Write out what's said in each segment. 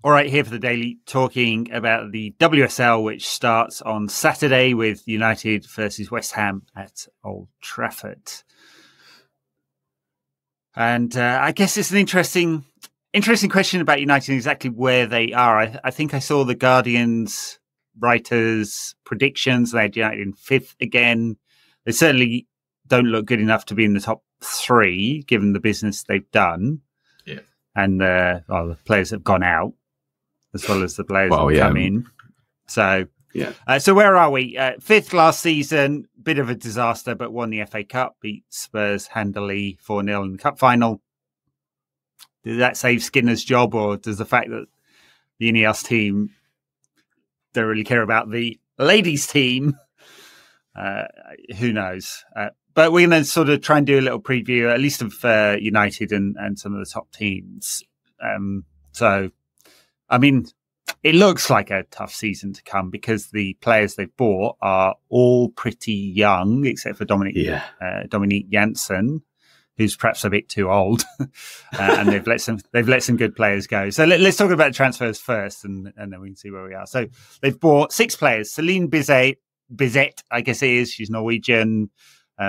All right, here for the Daily, talking about the WSL, which starts on Saturday with United versus West Ham at Old Trafford. And I guess it's an interesting question about United, exactly where they are. I think I saw the Guardian's writers' predictions. They had United in 5th again. They certainly don't look good enough to be in the top 3, given the business they've done. Yeah. And the players have gone out, as well as the players that come in. So, so where are we? 5th last season, bit of a disaster, but won the FA Cup, beat Spurs handily 4-0 in the cup final. Did that save Skinner's job, or does the fact that the Ineos team don't really care about the ladies team? Who knows? But we're going to sort of try and do a little preview, at least of United and some of the top teams. So, I mean, it looks like a tough season to come because the players they've bought are all pretty young, except for Dominique Janssen, who's perhaps a bit too old, and they've let some good players go. So let's talk about transfers first, and then we can see where we are. So they've bought 6 players. Celine Bizet, I guess it is. She's Norwegian,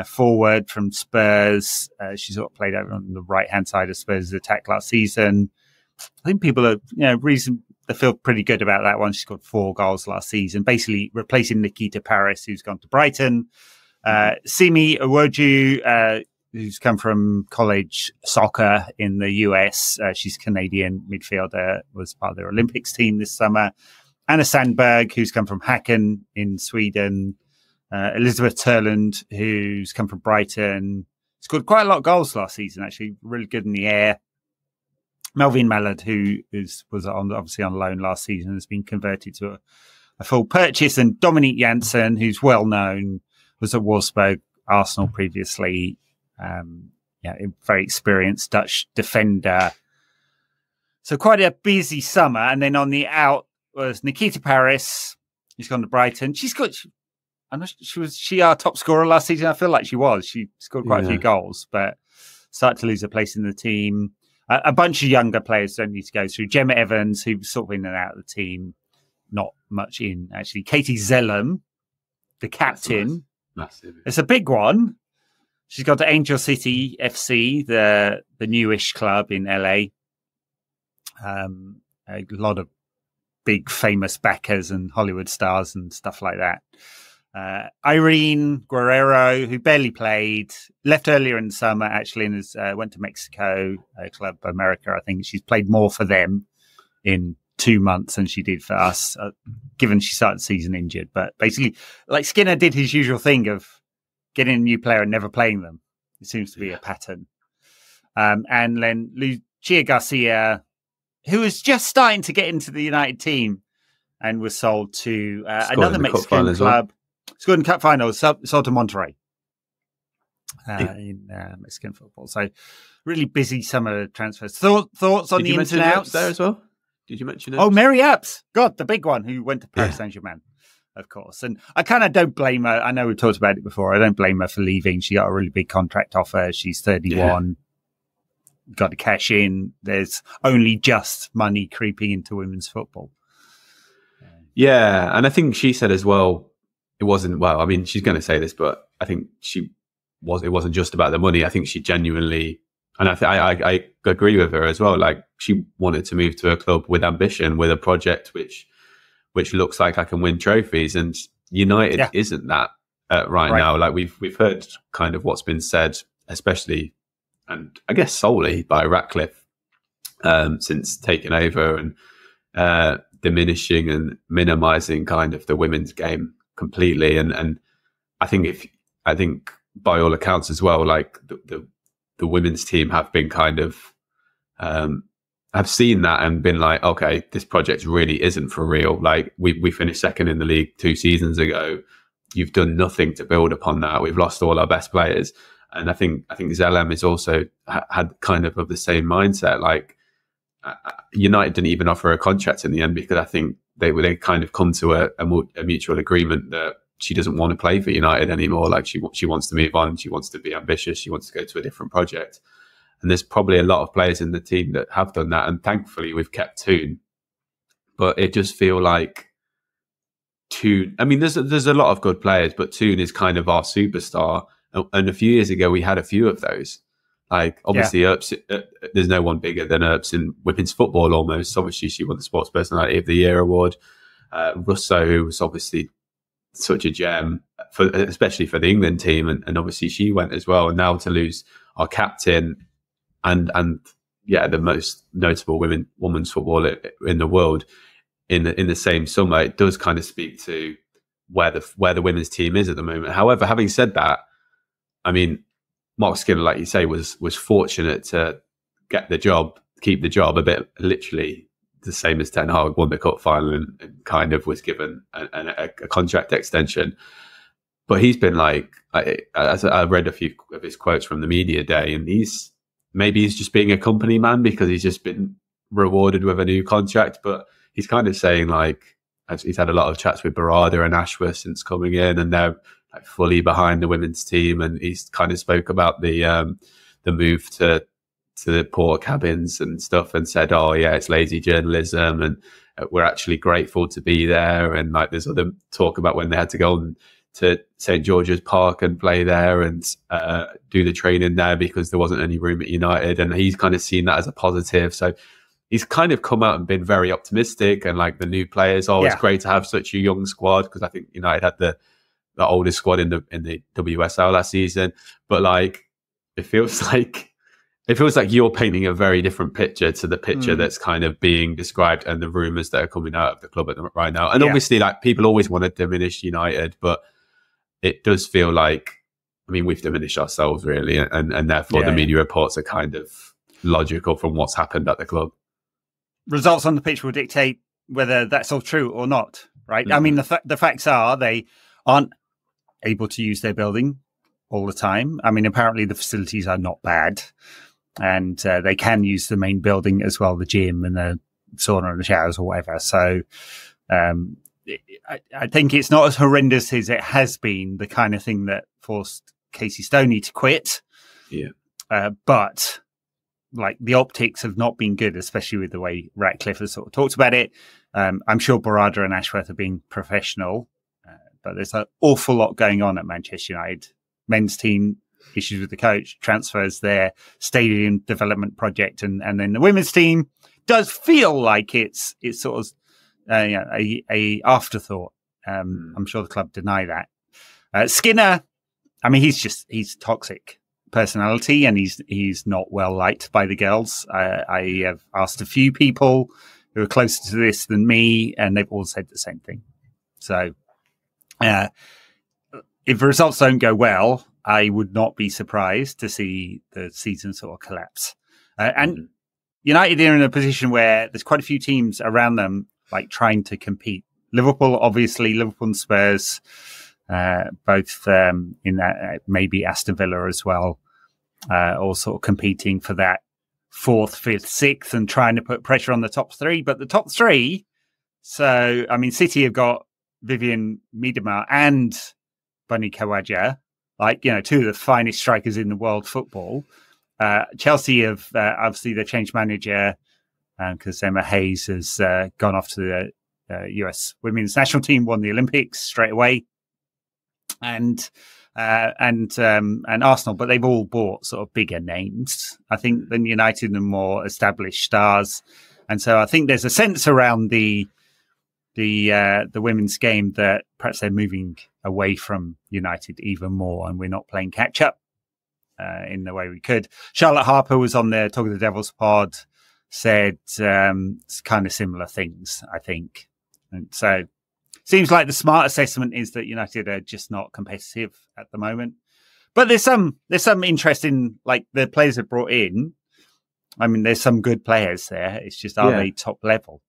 forward from Spurs. She sort of played over on the right hand side of Spurs' attack last season. I think people are, they feel pretty good about that one. She scored 4 goals last season, basically replacing Nikita Paris, who's gone to Brighton. Simi Owoju, who's come from college soccer in the US. She's Canadian midfielder, was part of their Olympics team this summer. Anna Sandberg, who's come from Häcken in Sweden. Elizabeth Turland, who's come from Brighton. Scored quite a lot of goals last season, actually. Really good in the air. Melvin Mallard, who was obviously on loan last season, has been converted to a full purchase. And Dominique Janssen, who's well known, was at Wolfsburg, Arsenal previously. A very experienced Dutch defender. So quite a busy summer. And then on the out was Nikita Paris, who's gone to Brighton. Was she our top scorer last season? I feel like she was. She scored quite a few goals, but started to lose her place in the team. A bunch of younger players don't need to go through. Gemma Evans, who was sort of in and out of the team, not much in, actually. Katie Zellum, the captain. Massive. It's a big one. She's gone to Angel City FC, the newish club in LA. A lot of big famous backers and Hollywood stars and stuff like that. Irene Guerrero, who barely played, left earlier in the summer actually, and went to Mexico, Club America. I think she's played more for them in 2 months than she did for us, given she started the season injured. But basically, like Skinner did his usual thing of getting a new player and never playing them. It seems to be a pattern. And then Lucia Garcia, who was just starting to get into the United team and was sold to another Mexican club. Scored in cup finals, sold to Monterrey in Mexican football. So really busy summer transfers. Thoughts on the ins and outs there as well? Did you mention it? Oh, Mary Apps. God, the big one who went to Paris Saint-Germain, of course. And I kind of don't blame her. I know we've talked about it before. I don't blame her for leaving. She got a really big contract offer. She's 31. Got to cash in. There's only just money creeping into women's football. Yeah, and I think she said as well, it wasn't, well, I mean, she's going to say this, but I think it wasn't just about the money. I think she genuinely, and I agree with her as well, like she wanted to move to a club with ambition, with a project which looks like I can win trophies, and United isn't that right now. Like we've heard kind of what's been said, especially, and I guess solely by Ratcliffe since taking over, and diminishing and minimizing kind of the women's game completely. And I think by all accounts as well, like the women's team have been kind of have seen that and been like, okay, this project really isn't for real. Like we finished second in the league 2 seasons ago. You've done nothing to build upon that. We've lost all our best players. And I think Zellem is also had kind of the same mindset. Like United didn't even offer a contract in the end because I think they kind of come to a mutual agreement that she doesn't want to play for United anymore. Like she wants to move on. She wants to be ambitious. She wants to go to a different project. And there's probably a lot of players in the team that have done that. And thankfully, we've kept Toon. but it just feel like Toon. I mean, there's a lot of good players, but Toon is kind of our superstar. And a few years ago, we had a few of those. Like, obviously, Earps, there's no one bigger than Earps in women's football almost. Obviously, she won the Sports Personality of the Year award. Russo, who was obviously such a gem, especially for the England team. And obviously, she went as well. And now to lose our captain and the most notable women's footballer in the world in the same summer, it does kind of speak to where the women's team is at the moment. However, having said that, I mean, Mark Skinner, like you say, was fortunate to keep the job a bit, literally the same as Ten Hag, won the cup final and kind of was given a contract extension. But he's been like, I read a few of his quotes from the media day, and he's just being a company man because he's just been rewarded with a new contract. But he's kind of saying, like, he's had a lot of chats with Barada and Ashworth since coming in, and they're like fully behind the women's team. And he's kind of spoke about the move to the poor cabins and stuff, and said, "Oh yeah, it's lazy journalism, and we're actually grateful to be there." And like, there's other talk about when they had to go on to St George's Park and play there and do the training there because there wasn't any room at United, and he's kind of seen that as a positive. So he's kind of come out and been very optimistic, and like the new players, it's great to have such a young squad, because I think United had the oldest squad in the WSL last season. But like, it feels like you're painting a very different picture to the picture that's kind of being described and the rumours that are coming out of the club right now. And obviously, like, people always want to diminish United, but it does feel like, I mean, we've diminished ourselves really, and therefore the media reports are kind of logical from what's happened at the club. Results on the pitch will dictate whether that's all true or not, right? I mean, the facts are they aren't able to use their building all the time. I mean, apparently the facilities are not bad, and they can use the main building as well, the gym and the sauna and the showers or whatever. So I think it's not as horrendous as it has been, the kind of thing that forced Casey Stoney to quit. Yeah. But like, the optics have not been good, especially with the way Ratcliffe has sort of talked about it. I'm sure Barada and Ashworth are being professional, but there's an awful lot going on at Manchester United. Men's team, issues with the coach, transfers, their stadium development project, and then the women's team does feel like it's sort of a afterthought. I'm sure the club deny that. Skinner, I mean, he's toxic personality, and he's not well liked by the girls. I have asked a few people who are closer to this than me, and they've all said the same thing. So if the results don't go well, I would not be surprised to see the season sort of collapse. And United are in a position where there's quite a few teams around them, like, trying to compete. Liverpool, obviously, Liverpool and Spurs, both in that, maybe Aston Villa as well, all sort of competing for that 4th, 5th, 6th, and trying to put pressure on the top 3. But the top 3, so, I mean, City have got Vivian Miedema and Bunny Kawaja, like, 2 of the finest strikers in the world football. Chelsea have obviously they changed manager because Emma Hayes has gone off to the US women's national team, won the Olympics straight away, and Arsenal, but they've all bought sort of bigger names, I think, than United, and more established stars. And so I think there's a sense around the women's game that perhaps they're moving away from United even more, and we're not playing catch up in the way we could. Charlotte Harper was on the Talk of the Devils pod, said kind of similar things, I think. And so seems like the smart assessment is that United are just not competitive at the moment. But there's some interest in, like, the players they've brought in. I mean, there's some good players there. It's just, are they top level?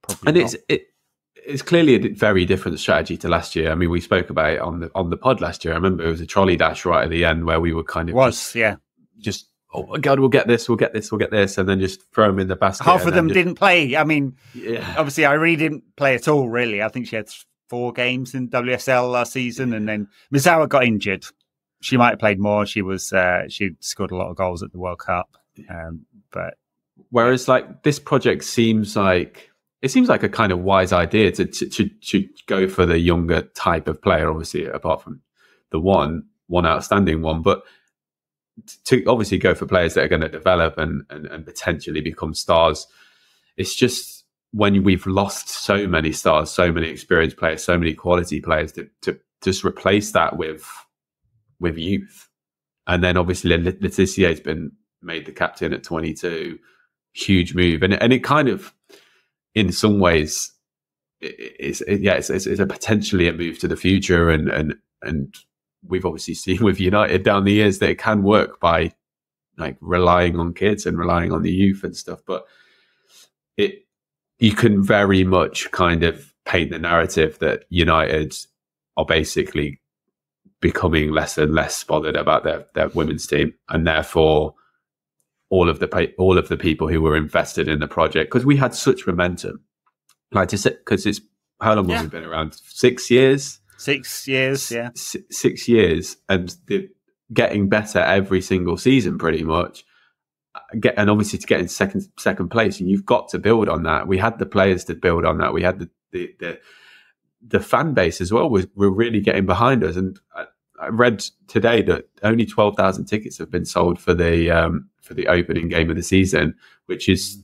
Probably not. It's clearly a very different strategy to last year. I mean, we spoke about it on the pod last year. I remember it was a trolley dash right at the end where we were kind of just oh my God, we'll get this, and then just throw them in the basket. Half of them didn't play. I mean, obviously, Irene didn't play at all, really. I think she had 4 games in WSL last season, and then Mizawa got injured. She might have played more. She'd scored a lot of goals at the World Cup. But whereas, like, this project seems like it seems like a kind of wise idea to go for the younger type of player, obviously, apart from the one outstanding one, but to obviously go for players that are going to develop and potentially become stars. It's just when we've lost so many stars, so many experienced players, so many quality players, to just replace that with youth. And then obviously Letizier's been made the captain at 22, huge move, and it kind of, in some ways, it's a potentially a move to the future, and we've obviously seen with United down the years that it can work by like relying on kids and relying on the youth and stuff. But you can very much kind of paint the narrative that United are basically becoming less and less bothered about their women's team, and therefore all of the people who were invested in the project, because we had such momentum, like to say, because it's how long have we been around? 6 years. 6 years, yeah. 6 years, and getting better every single season, pretty much. And obviously to get in second place, and you've got to build on that. We had the players to build on that. We had the fan base as well. Were really getting behind us. And I read today that only 12,000 tickets have been sold for the opening game of the season, which is,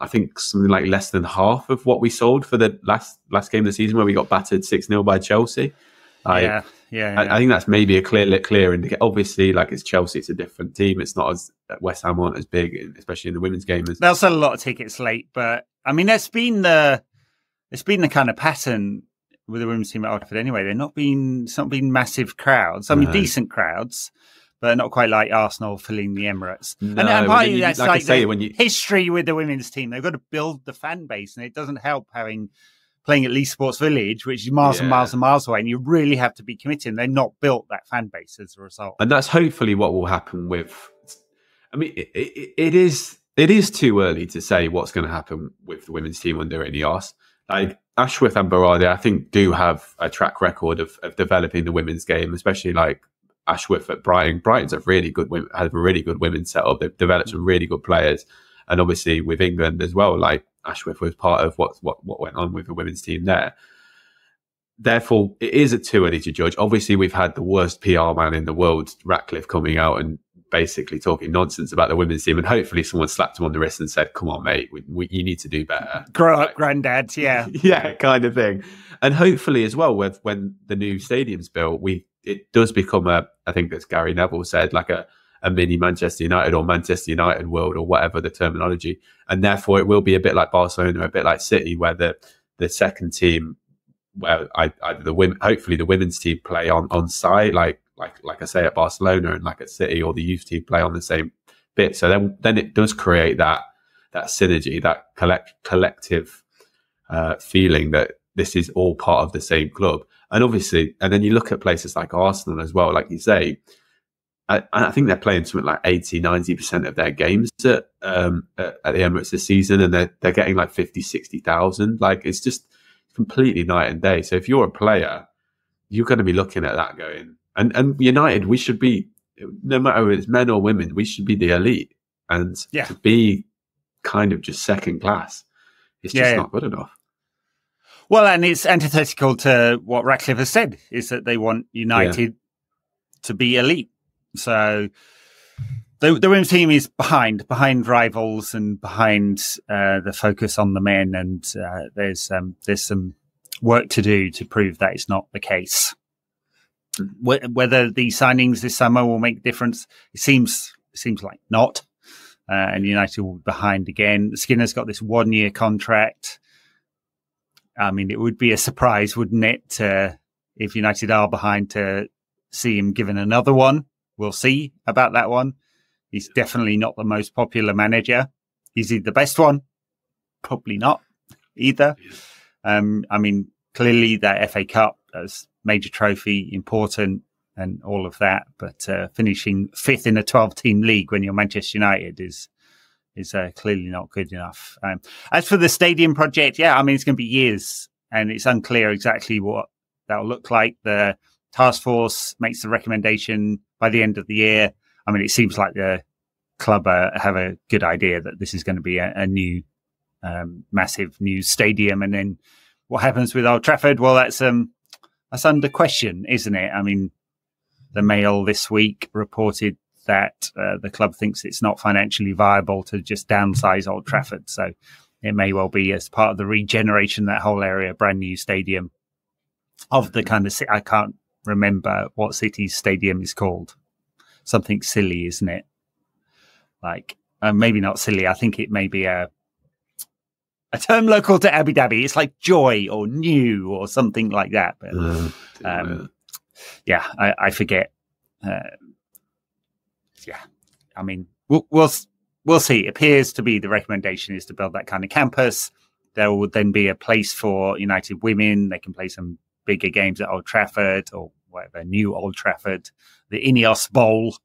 I think, something like less than half of what we sold for the last game of the season, where we got battered 6-0 by Chelsea. Yeah. I think that's maybe a clear indicator. Obviously, like, it's Chelsea, it's a different team. It's not as West Ham aren't as big, especially in the women's game. They'll sell a lot of tickets late, but I mean, it's been the kind of pattern with the women's team at Old Trafford anyway. It's not been massive crowds. I mean, decent crowds, but not quite like Arsenal filling the Emirates. No, and partly that's like the history with the women's team. They've got to build the fan base, and it doesn't help playing at Leeds Sports Village, which is miles and miles and miles away, and you really have to be committed. They've not built that fan base as a result. And that's hopefully what will happen with... I mean, it is too early to say what's going to happen with the women's team under Ineos. Like, Ashworth and Berardi, I think, do have a track record of developing the women's game, especially like Ashworth at Brighton. Brighton's have a really good women's setup. They've developed some really good players. And obviously with England as well, like, Ashworth was part of what went on with the women's team there. Therefore, it is too early to judge. Obviously, we've had the worst PR man in the world, Ratcliffe, coming out and basically talking nonsense about the women's team, and hopefully someone slapped him on the wrist and said, "Come on, mate, you need to do better. Grow up, granddad." Yeah, yeah, kind of thing. And hopefully as well, when the new stadium's built, it does become I think, as Gary Neville said, like a mini Manchester United or Manchester United world, or whatever the terminology. And therefore it will be a bit like Barcelona, a bit like City, where the second team, where either the women, hopefully the women's team, play on site, like I say at Barcelona, and like at City, or the youth team play on the same bit. So then it does create that synergy, that collective feeling that this is all part of the same club. And obviously, and then you look at places like Arsenal as well, like you say, I think they're playing something like 80-90% of their games at the Emirates this season, and they're getting like 50-60,000. Like, it's just completely night and day. So if you're a player, you're going to be looking at that going, and United, we should be, no matter if it's men or women, we should be the elite. And to be kind of just second class, it's just not good enough. Well, and it's antithetical to what Ratcliffe has said, is that they want United to be elite. So the women's team is behind rivals and behind the focus on the men, and there's some work to do to prove that it's not the case. Whether the signings this summer will make a difference, it seems like not. And United will be behind again. Skinner's got this 1-year contract. I mean, it would be a surprise, wouldn't it, if United are behind, to see him given another one. We'll see about that one. He's definitely not the most popular manager. Is he the best one? Probably not either. I mean, clearly that FA Cup as major trophy, important and all of that. But finishing 5th in a 12-team league when you're Manchester United is clearly not good enough. As for the stadium project, I mean, it's going to be years, and it's unclear exactly what that'll look like. The task force makes the recommendation by the end of the year. I mean, it seems like the club have a good idea that this is going to be a new massive new stadium. And then what happens with Old Trafford? Well, that's under question, isn't it? I mean, the Mail this week reported that the club thinks it's not financially viable to just downsize Old Trafford. So it may well be, as part of the regeneration of that whole area, a brand new stadium of the kind of, I can't remember what city's stadium is called. Something silly, isn't it? Like, maybe not silly. I think it may be a term local to Abu Dhabi. It's like Joy or New or something like that. But I forget. I mean, we'll see. It appears to be the recommendation is to build that kind of campus. There will then be a place for United women. They can play some bigger games at Old Trafford or whatever, new Old Trafford, the Ineos Bowl.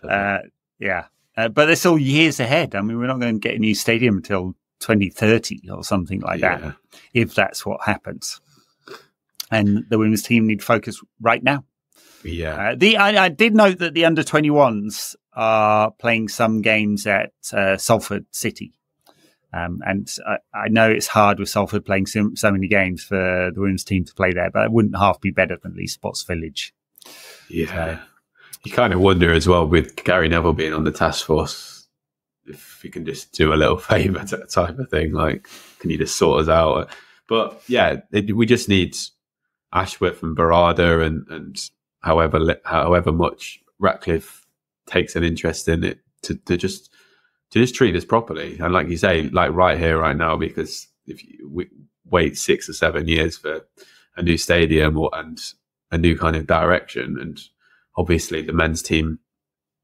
But it's all years ahead. I mean, we're not going to get a new stadium until 2030 or something like that, if that's what happens. And the women's team need focus right now. Yeah. I did note that the under-21s are playing some games at Salford City. And I know it's hard with Salford playing so many games for the women's team to play there, but it wouldn't half be better than Leeds Sports Village. Yeah. So, you kind of wonder as well, with Gary Neville being on the task force, if he can just do a little favour type of thing. Like, can you just sort us out? But yeah, we just need Ashworth and Barada and however much Ratcliffe takes an interest in it to just treat this properly. And like you say, like right here, right now, because if we wait 6 or 7 years for a new stadium and a new kind of direction, and obviously the men's team,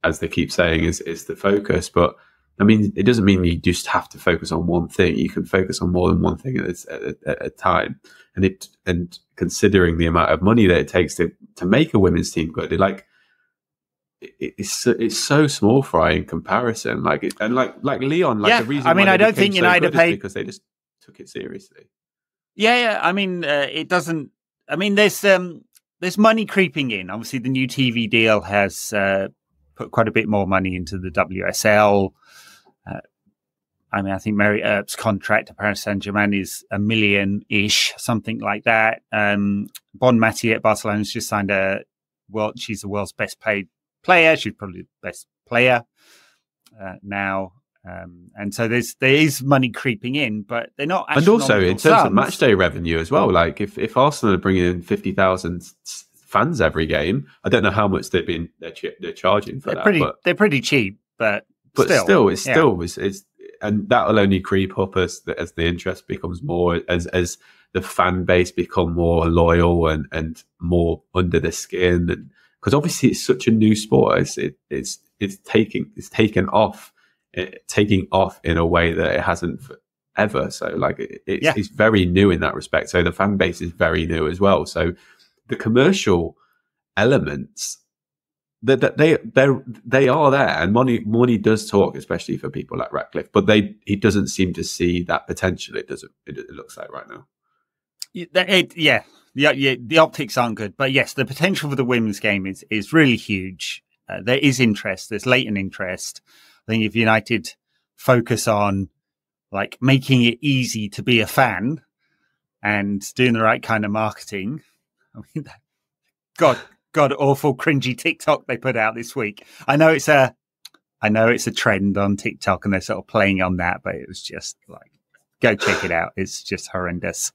as they keep saying, is the focus. But I mean, it doesn't mean you just have to focus on one thing. You can focus on more than one thing at a time. And considering the amount of money that it takes to make a women's team good, it's so small fry in comparison. Like Leon, the reason I mean, I don't think United paid because they just took it seriously. Yeah. I mean, it doesn't. I mean, there's money creeping in. Obviously, the new TV deal has put quite a bit more money into the WSL. I mean, I think Mary Earp's contract at Paris Saint-Germain is $1 million-ish, something like that. Bon Mati at Barcelona has just signed she's the world's best paid player. She's probably the best player now. And so there is money creeping in, but they're not. And also in terms of match day revenue as well. Like if Arsenal are bringing in 50,000 fans every game, I don't know how much they're charging for that. They're pretty cheap, but still, it's and that will only creep up as the interest becomes more, as the fan base become more loyal and more under the skin. And because obviously it's such a new sport, it's taking off in a way that it hasn't ever. So like it's very new in that respect. So the fan base is very new as well. So the commercial elements that they are there, and money does talk, especially for people like Ratcliffe. But he doesn't seem to see that potential. It looks like right now. The optics aren't good, but yes, the potential for the women's game is really huge. There is interest. There's latent interest. I think if United focus on like making it easy to be a fan and doing the right kind of marketing, I mean, God awful cringy TikTok they put out this week. I know it's a trend on TikTok and they're sort of playing on that, but it was just like, go check it out. It's just horrendous.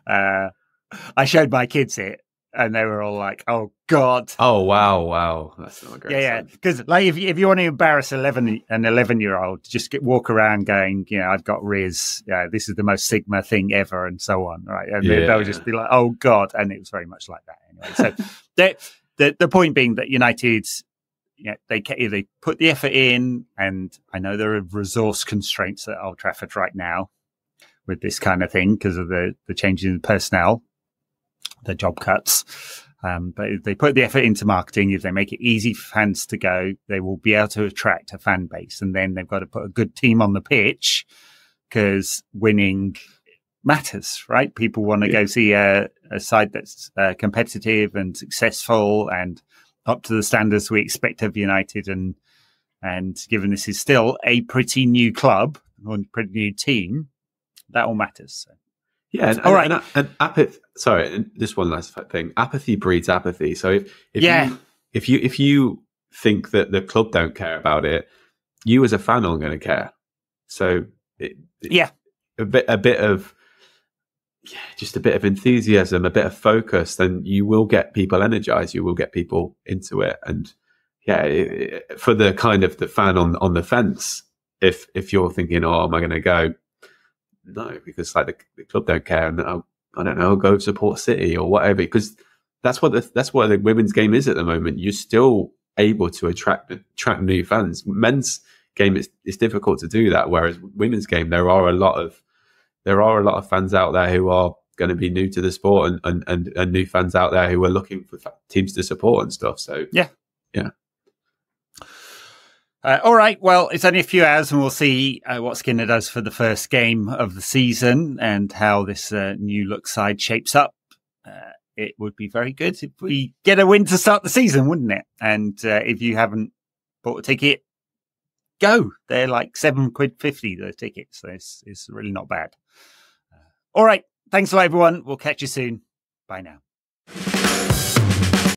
I showed my kids it and they were all like, "Oh God!" Oh wow, that's not a great. Yeah. Because like, if you want to embarrass an 11-year-old, just walk around going, "I've got Riz. Yeah, this is the most Sigma thing ever," and so on, right? And they'll just be like, "Oh God!" And it was very much like that anyway. So the point being that United, they put the effort in, and I know there are resource constraints at Old Trafford right now with this kind of thing because of the changes in personnel, the job cuts. But if they put the effort into marketing, if they make it easy for fans to go, they will be able to attract a fan base. And then they've got to put a good team on the pitch because winning matters, right? People want to go see a side that's competitive and successful. And up to the standards we expect of United, and given this is still a pretty new club or pretty new team, that all matters. So. Yeah, all right. And apathy. Sorry, just one last thing. Apathy breeds apathy. So if you think that the club don't care about it, you as a fan aren't going to care. So a bit of enthusiasm, a bit of focus, then you will get people energized. You will get people into it. And for the kind of the fan on the fence, if you're thinking, oh, am I going to go? No, because like the club don't care, and I don't know, go support City or whatever. Because that's what the women's game is at the moment. You're still able to attract new fans. Men's game it's difficult to do that, whereas women's game there are a lot of fans out there who are going to be new to the sport, and new fans out there who are looking for teams to support and stuff. So yeah. All right. Well, it's only a few hours, and we'll see what Skinner does for the first game of the season and how this new look side shapes up. It would be very good if we get a win to start the season, wouldn't it? And if you haven't bought a ticket, go. They're like £7.50 the tickets. So it's really not bad. All right. Thanks a lot, everyone. We'll catch you soon. Bye now.